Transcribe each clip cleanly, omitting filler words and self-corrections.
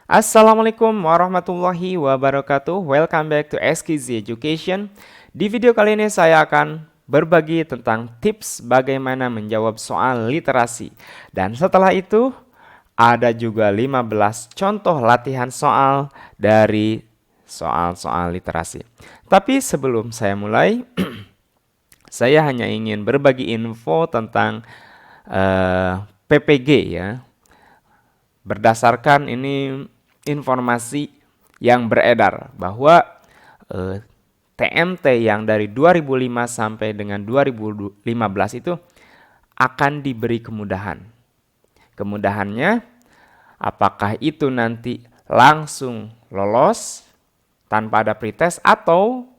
Assalamualaikum warahmatullahi wabarakatuh. Welcome back to SKZ Education. Di video kali ini saya akan berbagi tentang tips bagaimana menjawab soal literasi. Dan setelah itu ada juga 15 contoh latihan soal dari soal-soal literasi. Tapi sebelum saya mulai, saya hanya ingin berbagi info tentang PPG ya. Berdasarkan ini informasi yang beredar bahwa eh, TMT yang dari 2005 sampai dengan 2015 itu akan diberi kemudahan. Kemudahannya apakah itu nanti langsung lolos tanpa ada pretest atau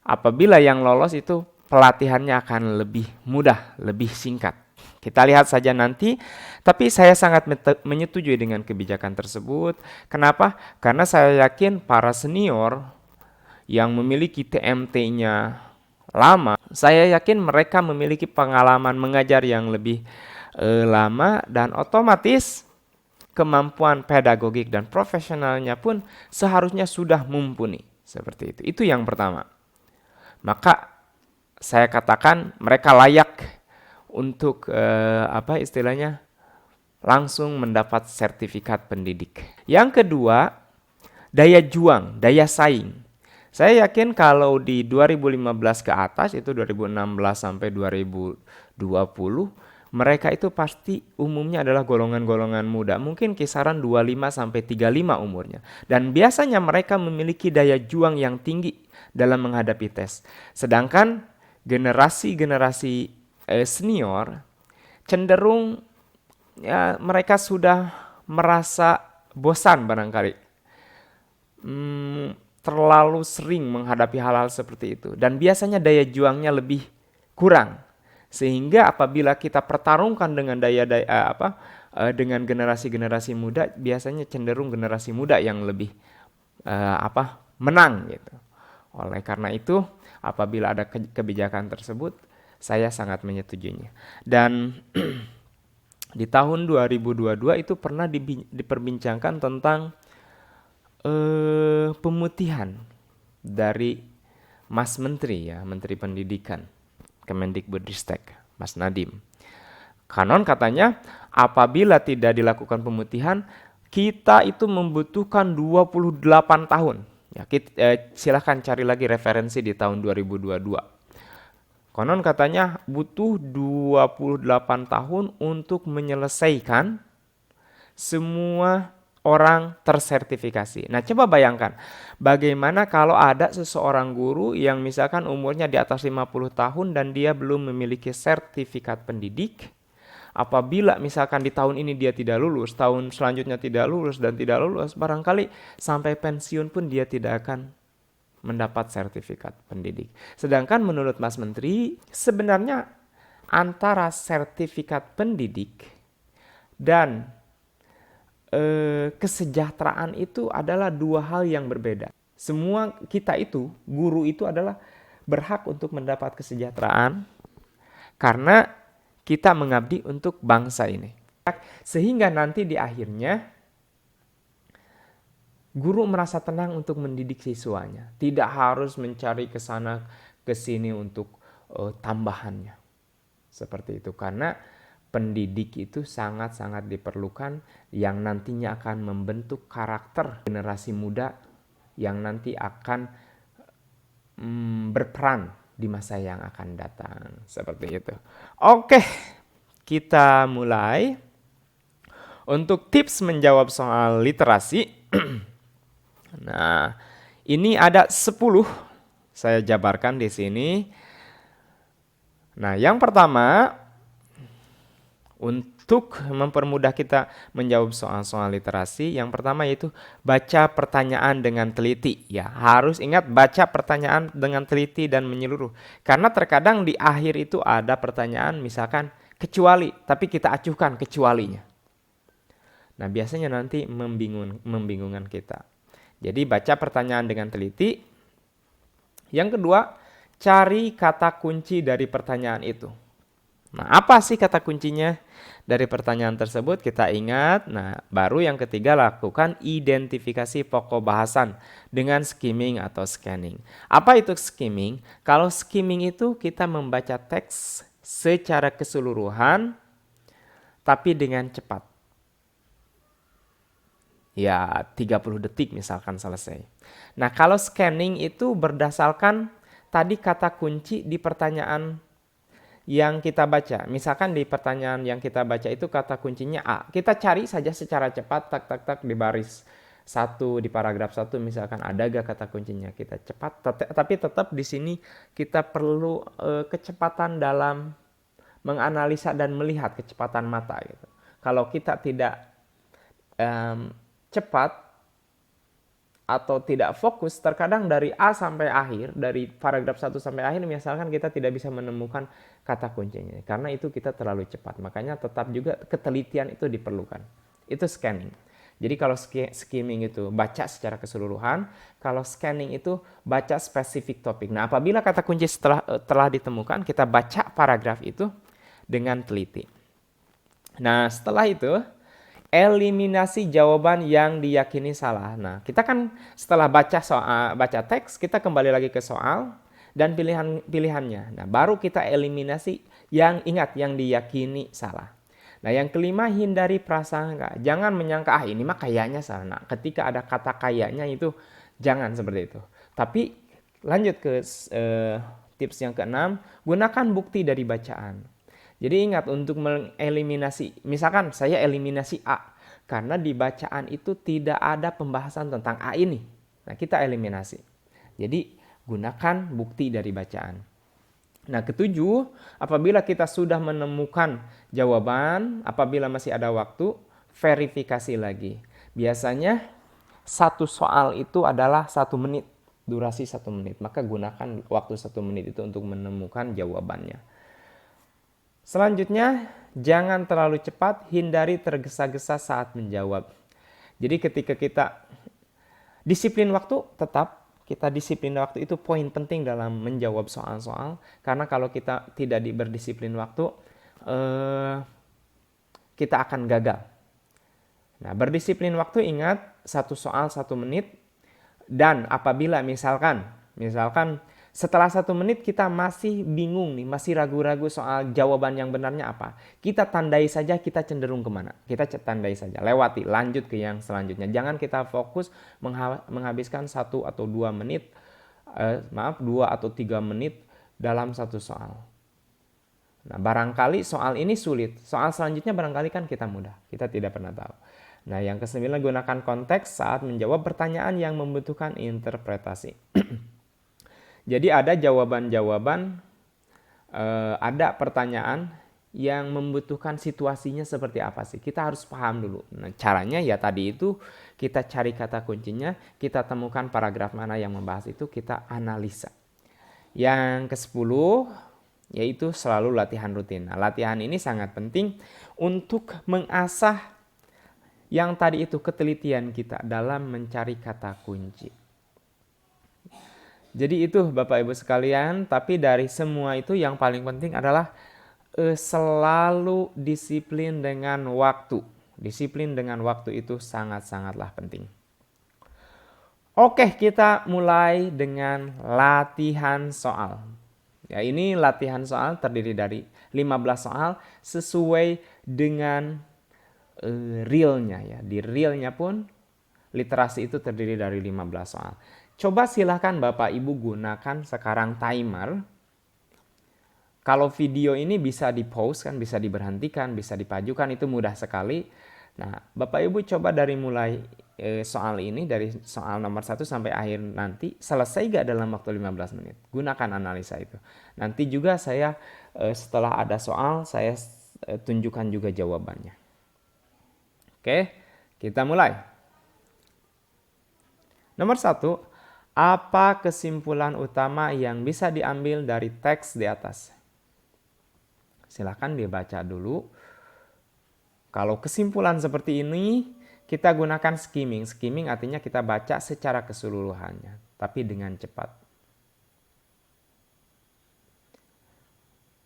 apabila yang lolos itu pelatihannya akan lebih mudah, lebih singkat. Kita lihat saja nanti, tapi saya sangat menyetujui dengan kebijakan tersebut. Kenapa? Karena saya yakin para senior yang memiliki TMT-nya lama, saya yakin mereka memiliki pengalaman mengajar yang lebih lama dan otomatis kemampuan pedagogik dan profesionalnya pun seharusnya sudah mumpuni. Seperti itu. Itu yang pertama. Maka saya katakan mereka layak untuk apa istilahnya langsung mendapat sertifikat pendidik. Yang kedua, daya juang, daya saing. Saya yakin kalau di 2015 ke atas itu 2016 sampai 2020 mereka itu pasti umumnya adalah golongan-golongan muda, mungkin kisaran 25 sampai 35 umurnya. Dan biasanya mereka memiliki daya juang yang tinggi dalam menghadapi tes. Sedangkan generasi-generasi senior cenderung ya mereka sudah merasa bosan barangkali. Terlalu sering menghadapi hal-hal seperti itu dan biasanya daya juangnya lebih kurang. Sehingga apabila kita pertarungkan dengan dengan generasi-generasi muda, biasanya cenderung generasi muda yang lebih menang gitu. Oleh karena itu, apabila ada kebijakan tersebut, saya sangat menyetujuinya. Dan di tahun 2022 itu pernah diperbincangkan tentang pemutihan dari Mas Menteri ya, Menteri Pendidikan. Kemendikbudristek, Mas Nadiem. Konon katanya apabila tidak dilakukan pemutihan, kita itu membutuhkan 28 tahun. Ya, silahkan cari lagi referensi di tahun 2022. Konon katanya butuh 28 tahun untuk menyelesaikan semua orang tersertifikasi. Nah, coba bayangkan bagaimana kalau ada seseorang guru yang misalkan umurnya di atas 50 tahun dan dia belum memiliki sertifikat pendidik. Apabila misalkan di tahun ini dia tidak lulus, tahun selanjutnya tidak lulus dan tidak lulus, barangkali sampai pensiun pun dia tidak akan mendapat sertifikat pendidik. Sedangkan menurut Mas Menteri, sebenarnya antara sertifikat pendidik dan kesejahteraan itu adalah dua hal yang berbeda. Semua kita itu, guru itu adalah berhak untuk mendapat kesejahteraan karena kita mengabdi untuk bangsa ini. Sehingga nanti di akhirnya guru merasa tenang untuk mendidik siswanya. Tidak harus mencari ke sana ke sini untuk tambahannya. Seperti itu karena pendidik itu sangat-sangat diperlukan yang nantinya akan membentuk karakter generasi muda yang nanti akan berperan di masa yang akan datang. Seperti itu. Oke, kita mulai. Untuk tips menjawab soal literasi. Nah, ini ada 10 saya jabarkan di sini. Nah, yang pertama untuk mempermudah kita menjawab soal-soal literasi, yang pertama yaitu baca pertanyaan dengan teliti. Ya, harus ingat baca pertanyaan dengan teliti dan menyeluruh. Karena terkadang di akhir itu ada pertanyaan misalkan kecuali, tapi kita acuhkan kecualinya. Nah, biasanya nanti membingungkan kita. Jadi baca pertanyaan dengan teliti. Yang kedua, cari kata kunci dari pertanyaan itu. Nah, apa sih kata kuncinya? Dari pertanyaan tersebut kita ingat, nah baru yang ketiga lakukan identifikasi pokok bahasan dengan skimming atau scanning. Apa itu skimming? Kalau skimming itu kita membaca teks secara keseluruhan tapi dengan cepat. Ya, 30 detik misalkan selesai. Nah, kalau scanning itu berdasarkan tadi kata kunci di pertanyaan yang kita baca. Misalkan di pertanyaan yang kita baca itu kata kuncinya A. Kita cari saja secara cepat, tak tak tak di baris satu, di paragraf satu misalkan ada gak kata kuncinya. Kita cepat, tapi tetap di sini kita perlu kecepatan dalam menganalisa dan melihat kecepatan mata gitu. Kalau kita tidak cepat atau tidak fokus, terkadang dari A sampai akhir, dari paragraf 1 sampai akhir misalkan kita tidak bisa menemukan kata kuncinya. Karena itu kita terlalu cepat. Makanya tetap juga ketelitian itu diperlukan. Itu scanning. Jadi kalau skimming itu baca secara keseluruhan, kalau scanning itu baca spesifik topik. Nah, apabila kata kunci telah ditemukan, kita baca paragraf itu dengan teliti. Nah, setelah itu eliminasi jawaban yang diyakini salah. Nah, kita kan setelah baca teks, kita kembali lagi ke soal dan pilihannya. Nah, baru kita eliminasi yang diyakini salah. Nah, yang kelima, hindari prasangka. Jangan menyangka ini mah kayaknya salah. Nah, ketika ada kata kayaknya itu jangan seperti itu. Tapi lanjut ke tips yang keenam, gunakan bukti dari bacaan. Jadi ingat untuk mengeliminasi, misalkan saya eliminasi A, karena di bacaan itu tidak ada pembahasan tentang A ini. Nah, kita eliminasi. Jadi gunakan bukti dari bacaan. Nah, ketujuh, apabila kita sudah menemukan jawaban, apabila masih ada waktu, verifikasi lagi. Biasanya satu soal itu adalah 1 menit, durasi 1 menit. Maka gunakan waktu 1 menit itu untuk menemukan jawabannya. Selanjutnya, jangan terlalu cepat, hindari tergesa-gesa saat menjawab. Jadi ketika kita disiplin waktu, tetap kita disiplin waktu itu poin penting dalam menjawab soal-soal. Karena kalau kita tidak berdisiplin waktu, kita akan gagal. Nah, berdisiplin waktu ingat, satu soal 1 menit. Dan apabila misalkan setelah 1 menit kita masih bingung nih, masih ragu-ragu soal jawaban yang benarnya apa, kita tandai saja kita cenderung kemana. Kita tandai saja, lewati, lanjut ke yang selanjutnya. Jangan kita fokus menghabiskan 1 atau 2 menit, 2 atau 3 menit dalam satu soal. Nah, barangkali soal ini sulit, soal selanjutnya barangkali kan kita mudah, kita tidak pernah tahu. Nah, yang ke-9, gunakan konteks saat menjawab pertanyaan yang membutuhkan interpretasi. Jadi ada jawaban-jawaban, ada pertanyaan yang membutuhkan situasinya seperti apa sih. Kita harus paham dulu. Nah, caranya ya tadi itu kita cari kata kuncinya, kita temukan paragraf mana yang membahas itu, kita analisa. Yang ke-10 yaitu selalu latihan rutin. Nah, latihan ini sangat penting untuk mengasah yang tadi itu ketelitian kita dalam mencari kata kunci. Jadi itu Bapak Ibu sekalian, tapi dari semua itu yang paling penting adalah selalu disiplin dengan waktu. Disiplin dengan waktu itu sangat-sangatlah penting. Oke, kita mulai dengan latihan soal. Ya, ini latihan soal terdiri dari 15 soal sesuai dengan realnya ya. Di realnya pun literasi itu terdiri dari 15 soal. Coba silahkan Bapak Ibu gunakan sekarang timer. Kalau video ini bisa di-pause kan, bisa diberhentikan, bisa dipajukan, itu mudah sekali. Nah, Bapak Ibu coba dari mulai soal ini, dari soal nomor 1 sampai akhir nanti, selesai gak dalam waktu 15 menit? Gunakan analisa itu. Nanti juga saya setelah ada soal, saya tunjukkan juga jawabannya. Oke, kita mulai. Nomor 1, apa kesimpulan utama yang bisa diambil dari teks di atas? Silahkan dibaca dulu. Kalau kesimpulan seperti ini, kita gunakan skimming. Skimming artinya kita baca secara keseluruhannya, tapi dengan cepat.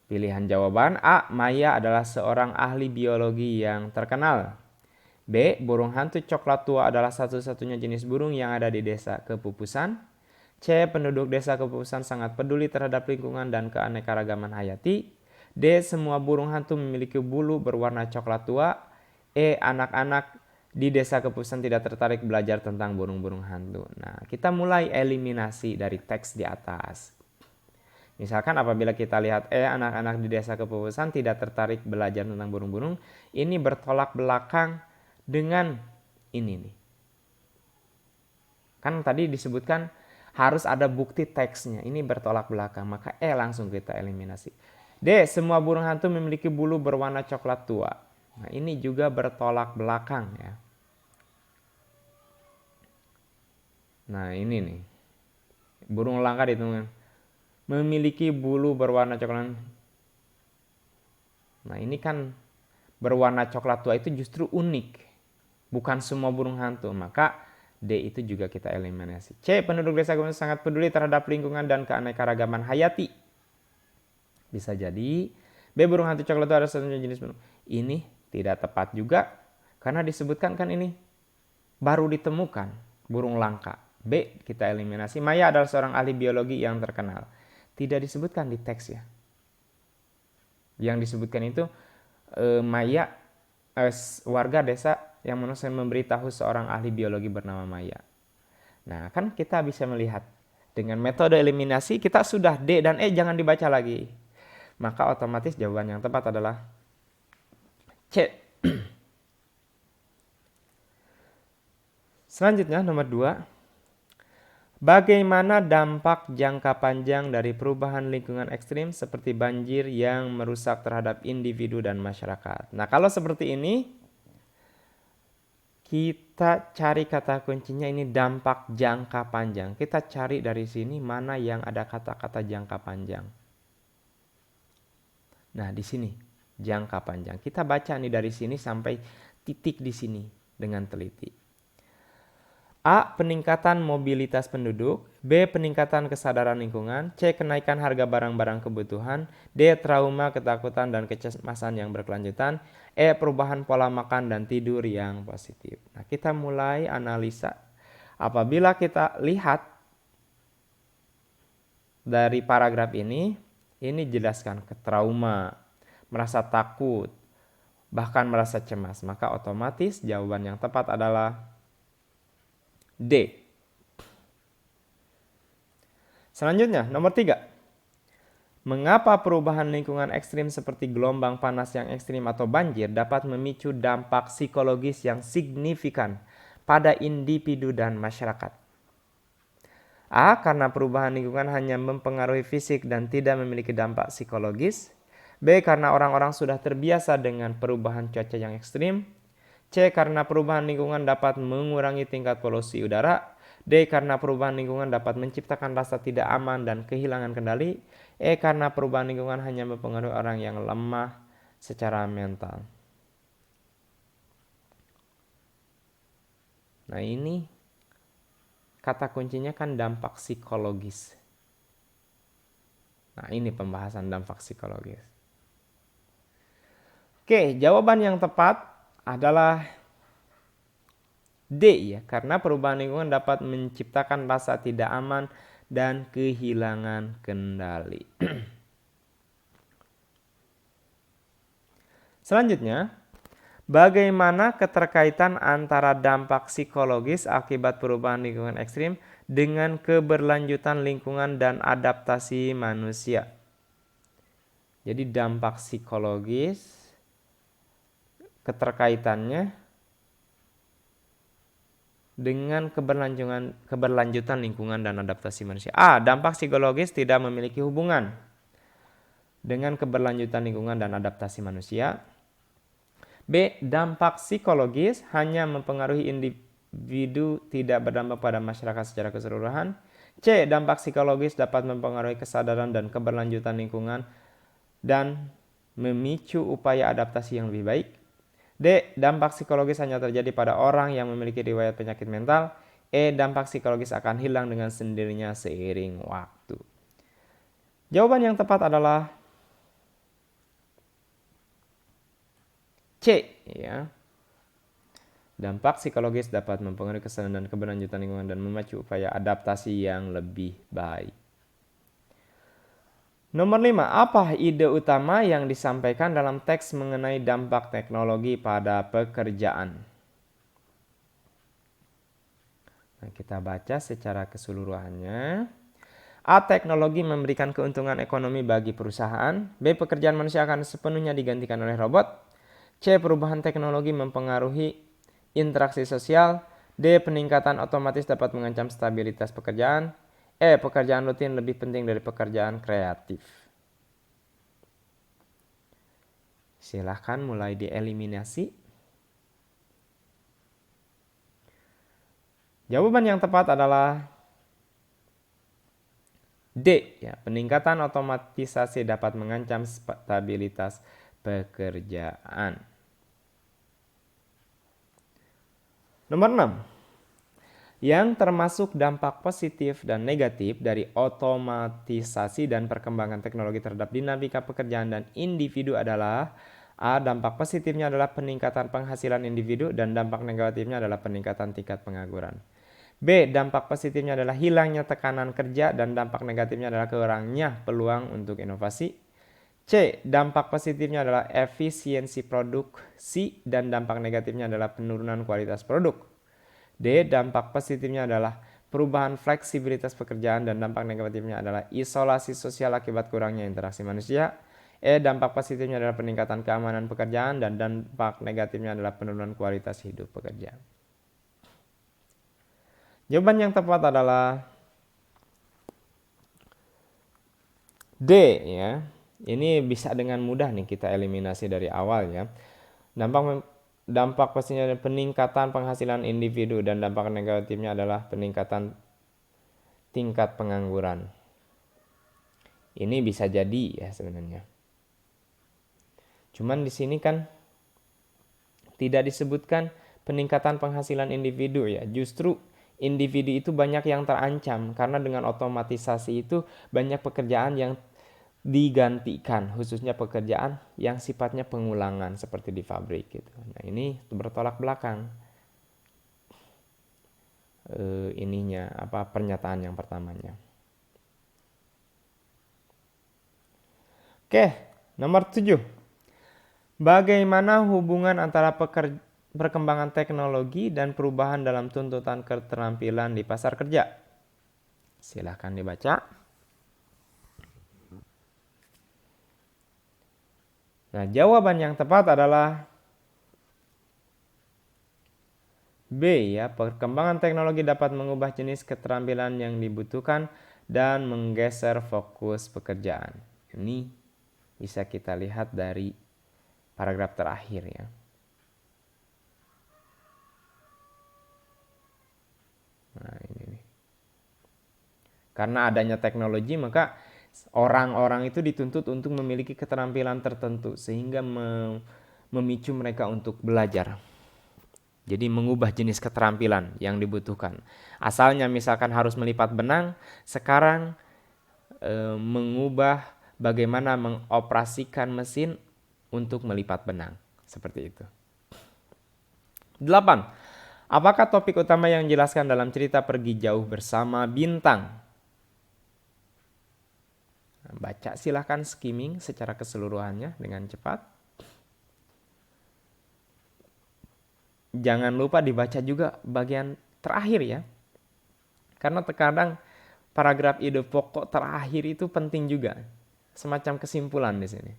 Pilihan jawaban A. Maya adalah seorang ahli biologi yang terkenal. B. Burung hantu coklat tua adalah satu-satunya jenis burung yang ada di desa Kepupusan. C. Penduduk desa Kepupusan sangat peduli terhadap lingkungan dan keanekaragaman hayati. D. Semua burung hantu memiliki bulu berwarna coklat tua. E. Anak-anak di desa Kepupusan tidak tertarik belajar tentang burung-burung hantu. Nah, kita mulai eliminasi dari teks di atas. Misalkan apabila kita lihat anak-anak di desa Kepupusan tidak tertarik belajar tentang burung-burung, ini bertolak belakang dengan ini nih. Kan tadi disebutkan harus ada bukti teksnya, ini bertolak belakang, maka langsung kita eliminasi. D. Semua burung hantu memiliki bulu berwarna coklat tua. Nah, ini juga bertolak belakang ya. Nah, ini nih. Burung langka ditemukan memiliki bulu berwarna coklat. Nah, ini kan berwarna coklat tua itu justru unik. Bukan semua burung hantu. Maka D itu juga kita eliminasi. C. Penduduk desa Kepupusan sangat peduli terhadap lingkungan dan keanekaragaman hayati. Bisa jadi B. Burung hantu coklat tua adalah satu jenis burung. Ini tidak tepat juga. Karena disebutkan kan ini baru ditemukan burung langka. B kita eliminasi. Maya adalah seorang ahli biologi yang terkenal. Tidak disebutkan di teks ya. Yang disebutkan itu Maya, warga desa yang memberitahu seorang ahli biologi bernama Maya. Nah, kan kita bisa melihat dengan metode eliminasi kita sudah D dan E jangan dibaca lagi. Maka otomatis jawaban yang tepat adalah C. Selanjutnya nomor 2. Bagaimana dampak jangka panjang dari perubahan lingkungan ekstrim seperti banjir yang merusak terhadap individu dan masyarakat? Nah, kalau seperti ini, kita cari kata kuncinya ini dampak jangka panjang. Kita cari dari sini mana yang ada kata-kata jangka panjang. Nah, di sini jangka panjang. Kita baca nih dari sini sampai titik di sini dengan teliti. A. Peningkatan mobilitas penduduk. B. Peningkatan kesadaran lingkungan. C. Kenaikan harga barang-barang kebutuhan. D. Trauma, ketakutan, dan kecemasan yang berkelanjutan. E. Perubahan pola makan dan tidur yang positif. Nah, kita mulai analisa. Apabila kita lihat dari paragraf ini jelaskan ke trauma, merasa takut, bahkan merasa cemas. Maka otomatis jawaban yang tepat adalah D. Selanjutnya, nomor 3. Mengapa perubahan lingkungan ekstrim seperti gelombang panas yang ekstrim atau banjir dapat memicu dampak psikologis yang signifikan pada individu dan masyarakat? A. Karena perubahan lingkungan hanya mempengaruhi fisik dan tidak memiliki dampak psikologis. B. Karena orang-orang sudah terbiasa dengan perubahan cuaca yang ekstrim. C. Karena perubahan lingkungan dapat mengurangi tingkat polusi udara. D. Karena perubahan lingkungan dapat menciptakan rasa tidak aman dan kehilangan kendali. E. Karena perubahan lingkungan hanya mempengaruhi orang yang lemah secara mental. Nah, ini kata kuncinya kan dampak psikologis. Nah, ini pembahasan dampak psikologis. Oke, jawaban yang tepat adalah D ya, karena perubahan lingkungan dapat menciptakan rasa tidak aman dan kehilangan kendali. Selanjutnya, bagaimana keterkaitan antara dampak psikologis akibat perubahan lingkungan ekstrim dengan keberlanjutan lingkungan dan adaptasi manusia? Jadi dampak psikologis keterkaitannya dengan keberlanjutan lingkungan dan adaptasi manusia. A. Dampak psikologis tidak memiliki hubungan dengan keberlanjutan lingkungan dan adaptasi manusia. B. Dampak psikologis hanya mempengaruhi individu, tidak berdampak pada masyarakat secara keseluruhan. C. Dampak psikologis dapat mempengaruhi kesadaran dan keberlanjutan lingkungan dan memicu upaya adaptasi yang lebih baik. D. Dampak psikologis hanya terjadi pada orang yang memiliki riwayat penyakit mental. E. Dampak psikologis akan hilang dengan sendirinya seiring waktu. Jawaban yang tepat adalah ya. Dampak psikologis dapat mempengaruhi kesadaran dan keberlanjutan lingkungan dan memacu upaya adaptasi yang lebih baik. Nomor 5, apa ide utama yang disampaikan dalam teks mengenai dampak teknologi pada pekerjaan? Nah, kita baca secara keseluruhannya. A. Teknologi memberikan keuntungan ekonomi bagi perusahaan. B. Pekerjaan manusia akan sepenuhnya digantikan oleh robot. C. Perubahan teknologi mempengaruhi interaksi sosial. D. Peningkatan otomatis dapat mengancam stabilitas pekerjaan. E. Pekerjaan rutin lebih penting dari pekerjaan kreatif. Silahkan mulai dieliminasi. Jawaban yang tepat adalah D. Ya, peningkatan otomatisasi dapat mengancam stabilitas pekerjaan. Nomor 6. Yang termasuk dampak positif dan negatif dari otomatisasi dan perkembangan teknologi terhadap dinamika pekerjaan dan individu adalah A. Dampak positifnya adalah peningkatan penghasilan individu dan dampak negatifnya adalah peningkatan tingkat pengangguran. B. Dampak positifnya adalah hilangnya tekanan kerja dan dampak negatifnya adalah kurangnya peluang untuk inovasi. C. Dampak positifnya adalah efisiensi produksi dan dampak negatifnya adalah penurunan kualitas produk. D. Dampak positifnya adalah perubahan fleksibilitas pekerjaan dan dampak negatifnya adalah isolasi sosial akibat kurangnya interaksi manusia. E. Dampak positifnya adalah peningkatan keamanan pekerjaan dan dampak negatifnya adalah penurunan kualitas hidup pekerja. Jawaban yang tepat adalah D, ya. Ini bisa dengan mudah nih kita eliminasi dari awal, ya. Dampak pastinya adalah peningkatan penghasilan individu dan dampak negatifnya adalah peningkatan tingkat pengangguran. Ini bisa jadi ya sebenarnya. Cuman di sini kan tidak disebutkan peningkatan penghasilan individu, ya. Justru individu itu banyak yang terancam karena dengan otomatisasi itu banyak pekerjaan yang digantikan, khususnya pekerjaan yang sifatnya pengulangan seperti di pabrik gitu. Nah, ini bertolak belakang pernyataan yang pertamanya. Oke, nomor 7. Bagaimana hubungan antara perkembangan teknologi dan perubahan dalam tuntutan keterampilan di pasar kerja? Silahkan dibaca. Nah, jawaban yang tepat adalah B, ya. Perkembangan teknologi dapat mengubah jenis keterampilan yang dibutuhkan dan menggeser fokus pekerjaan. Ini bisa kita lihat dari paragraf terakhir, ya. Nah, ini nih. Karena adanya teknologi, maka orang-orang itu dituntut untuk memiliki keterampilan tertentu sehingga memicu mereka untuk belajar. Jadi mengubah jenis keterampilan yang dibutuhkan. Asalnya misalkan harus melipat benang, sekarang mengubah bagaimana mengoperasikan mesin untuk melipat benang. Seperti itu. 8. Apakah topik utama yang dijelaskan dalam cerita Pergi Jauh Bersama Bintang? Baca silahkan skimming secara keseluruhannya dengan cepat. Jangan lupa dibaca juga bagian terakhir, ya. Karena terkadang paragraf ide pokok terakhir itu penting juga. Semacam kesimpulan di sini.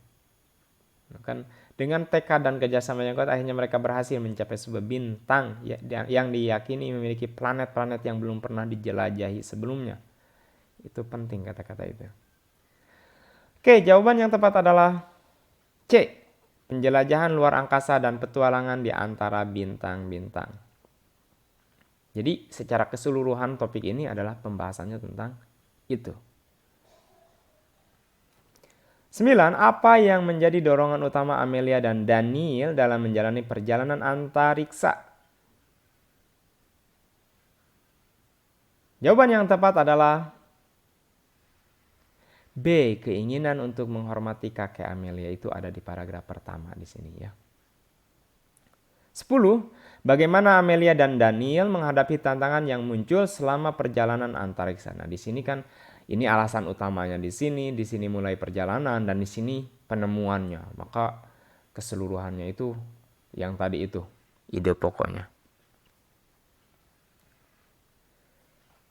Kan dengan tekad dan kerjasama yang kuat akhirnya mereka berhasil mencapai sebuah bintang yang diyakini memiliki planet-planet yang belum pernah dijelajahi sebelumnya. Itu penting kata-kata itu. Oke, jawaban yang tepat adalah C. Penjelajahan luar angkasa dan petualangan di antara bintang-bintang. Jadi secara keseluruhan topik ini adalah pembahasannya tentang itu. 9. Apa yang menjadi dorongan utama Amelia dan Daniel dalam menjalani perjalanan antariksa? Jawaban yang tepat adalah B. Keinginan untuk menghormati kakek Amelia itu ada di paragraf pertama di sini, ya. 10. Bagaimana Amelia dan Daniel menghadapi tantangan yang muncul selama perjalanan antariksa. Nah, di sini kan ini alasan utamanya di sini mulai perjalanan, dan di sini penemuannya. Maka keseluruhannya itu yang tadi itu ide pokoknya.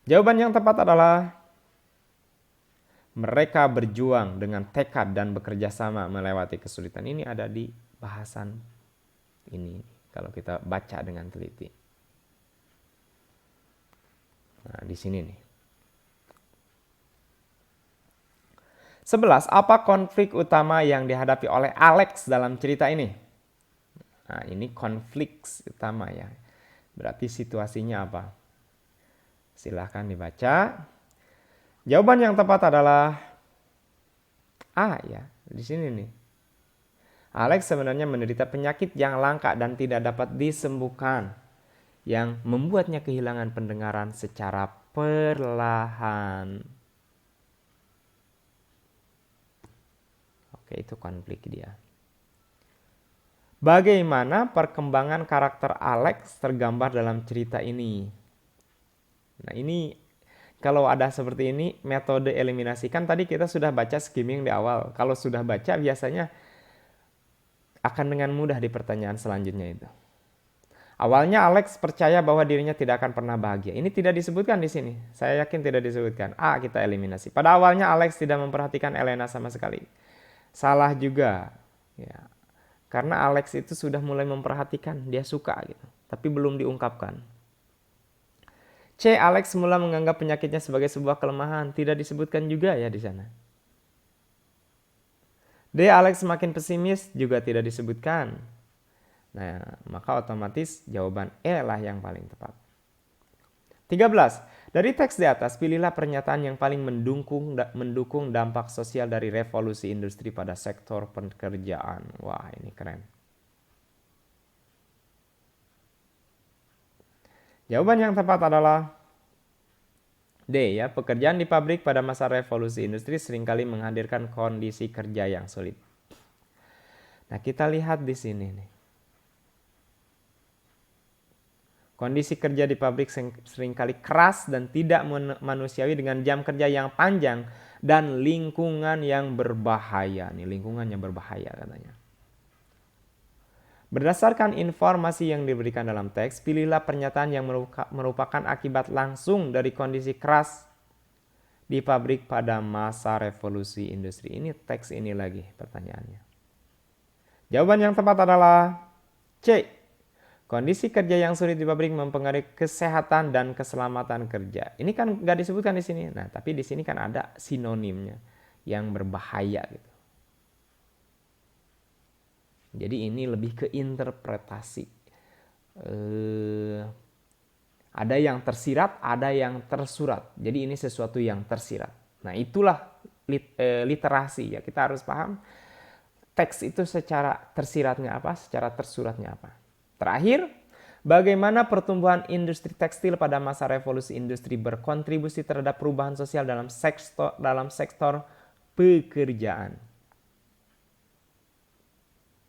Jawaban yang tepat adalah mereka berjuang dengan tekad dan bekerja sama melewati kesulitan. Ini ada di bahasan ini kalau kita baca dengan teliti. Nah, di sini nih. 11. Apa konflik utama yang dihadapi oleh Alex dalam cerita ini? Nah, ini konflik utama ya. Berarti situasinya apa? Silahkan dibaca. Jawaban yang tepat adalah A ya, di sini nih. Alex sebenarnya menderita penyakit yang langka dan tidak dapat disembuhkan, yang membuatnya kehilangan pendengaran secara perlahan. Oke, itu konflik dia. Bagaimana perkembangan karakter Alex tergambar dalam cerita ini? Nah, ini kalau ada seperti ini, metode eliminasi. Kan tadi kita sudah baca skimming di awal. Kalau sudah baca, biasanya akan dengan mudah di pertanyaan selanjutnya itu. Awalnya Alex percaya bahwa dirinya tidak akan pernah bahagia. Ini tidak disebutkan di sini. Saya yakin tidak disebutkan. A, kita eliminasi. Pada awalnya Alex tidak memperhatikan Elena sama sekali. Salah juga. Ya. Karena Alex itu sudah mulai memperhatikan, dia suka gitu. Tapi belum diungkapkan. C. Alex semula menganggap penyakitnya sebagai sebuah kelemahan. Tidak disebutkan juga ya di sana. D. Alex semakin pesimis, juga tidak disebutkan. Nah, maka otomatis jawaban E lah yang paling tepat. 13. Dari teks di atas, pilihlah pernyataan yang paling mendukung dampak sosial dari revolusi industri pada sektor pekerjaan. Wah, ini keren. Jawaban yang tepat adalah D ya, pekerjaan di pabrik pada masa revolusi industri seringkali menghadirkan kondisi kerja yang sulit. Nah, kita lihat di sini nih. Kondisi kerja di pabrik seringkali keras dan tidak manusiawi dengan jam kerja yang panjang dan lingkungan yang berbahaya. Nih, lingkungan yang berbahaya katanya. Berdasarkan informasi yang diberikan dalam teks, pilihlah pernyataan yang merupakan akibat langsung dari kondisi keras di pabrik pada masa revolusi industri. Ini teks ini lagi pertanyaannya. Jawaban yang tepat adalah C. Kondisi kerja yang sulit di pabrik mempengaruhi kesehatan dan keselamatan kerja. Ini kan nggak disebutkan di sini. Nah, tapi di sini kan ada sinonimnya yang berbahaya gitu. Jadi ini lebih ke interpretasi. Ada yang tersirat, ada yang tersurat. Jadi ini sesuatu yang tersirat. Nah, itulah literasi ya. Kita harus paham teks itu secara tersiratnya apa, secara tersuratnya apa. Terakhir, bagaimana pertumbuhan industri tekstil pada masa revolusi industri berkontribusi terhadap perubahan sosial dalam sektor pekerjaan.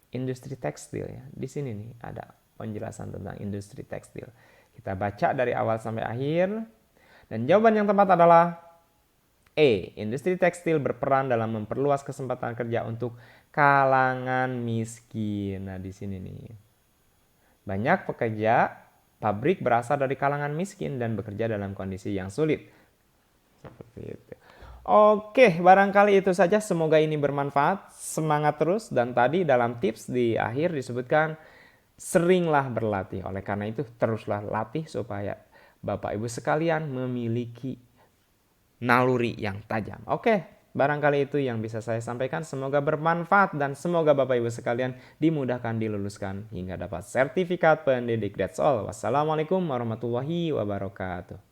Industri tekstil ya. Di sini nih ada penjelasan tentang industri tekstil. Kita baca dari awal sampai akhir. Dan jawaban yang tepat adalah E. Industri tekstil berperan dalam memperluas kesempatan kerja untuk kalangan miskin. Nah, di sini nih. Banyak pekerja pabrik berasal dari kalangan miskin dan bekerja dalam kondisi yang sulit. Seperti itu. Oke, barangkali itu saja. Semoga ini bermanfaat. Semangat terus. Dan tadi dalam tips di akhir disebutkan seringlah berlatih. Oleh karena itu teruslah latih supaya Bapak Ibu sekalian memiliki naluri yang tajam. Oke, barangkali itu yang bisa saya sampaikan. Semoga bermanfaat dan semoga Bapak Ibu sekalian dimudahkan diluluskan hingga dapat sertifikat pendidik. That's all. Wassalamualaikum warahmatullahi wabarakatuh.